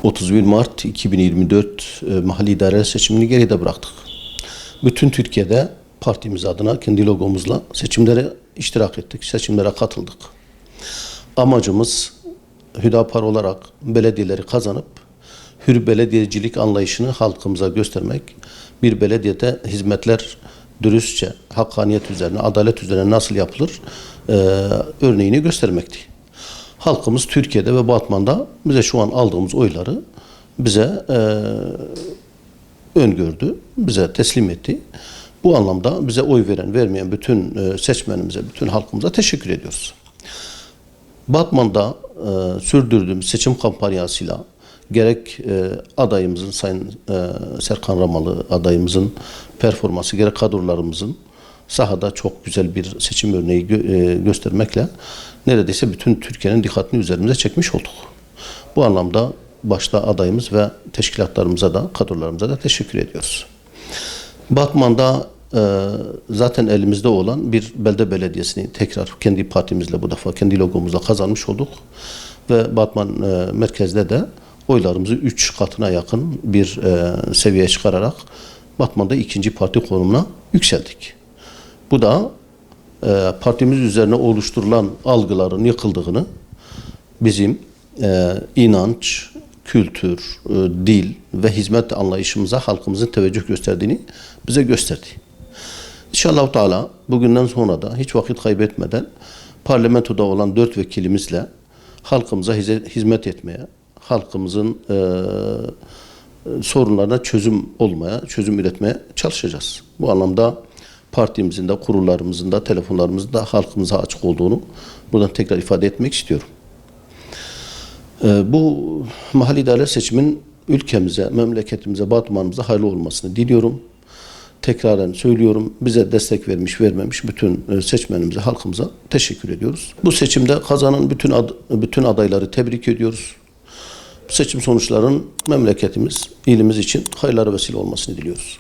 31 Mart 2024 mahalli idareler seçimini geride bıraktık. Bütün Türkiye'de partimiz adına kendi logomuzla seçimlere iştirak ettik, seçimlere katıldık. Amacımız Hüdapar olarak belediyeleri kazanıp hür belediyecilik anlayışını halkımıza göstermek, bir belediyede hizmetler dürüstçe, hakkaniyet üzerine, adalet üzerine nasıl yapılır örneğini göstermekti. Halkımız Türkiye'de ve Batman'da bize şu an aldığımız oyları bize öngördü, bize teslim etti. Bu anlamda bize oy veren, vermeyen bütün seçmenimize, bütün halkımıza teşekkür ediyoruz. Batman'da sürdürdüğümüz seçim kampanyasıyla gerek adayımızın, Sayın Serkan Ramalı adayımızın performansı, gerek kadrolarımızın sahada çok güzel bir seçim örneği göstermekle neredeyse bütün Türkiye'nin dikkatini üzerimize çekmiş olduk. Bu anlamda başta adayımız ve teşkilatlarımıza da, kadrolarımıza da teşekkür ediyoruz. Batman'da zaten elimizde olan bir belde belediyesini tekrar kendi partimizle, bu defa kendi logomuzla kazanmış olduk. Ve Batman merkezde de oylarımızı 3 katına yakın bir seviyeye çıkararak Batman'da ikinci parti konumuna yükseldik. Bu da partimiz üzerine oluşturulan algıların yıkıldığını, bizim inanç, kültür, dil ve hizmet anlayışımıza halkımızın teveccüh gösterdiğini bize gösterdi. İnşallah Teala bugünden sonra da hiç vakit kaybetmeden parlamentoda olan 4 vekilimizle halkımıza hizmet etmeye, halkımızın sorunlarına çözüm üretmeye çalışacağız. Bu anlamda partimizin de, kurullarımızın da, telefonlarımızın da halkımıza açık olduğunu buradan tekrar ifade etmek istiyorum. Bu mahalli idareler seçimin ülkemize, memleketimize, Batman'ımıza hayırlı olmasını diliyorum. Tekraren söylüyorum, bize destek vermemiş bütün seçmenimize, halkımıza teşekkür ediyoruz. Bu seçimde kazanan bütün adayları tebrik ediyoruz. Seçim sonuçlarının memleketimiz, ilimiz için hayırlara vesile olmasını diliyoruz.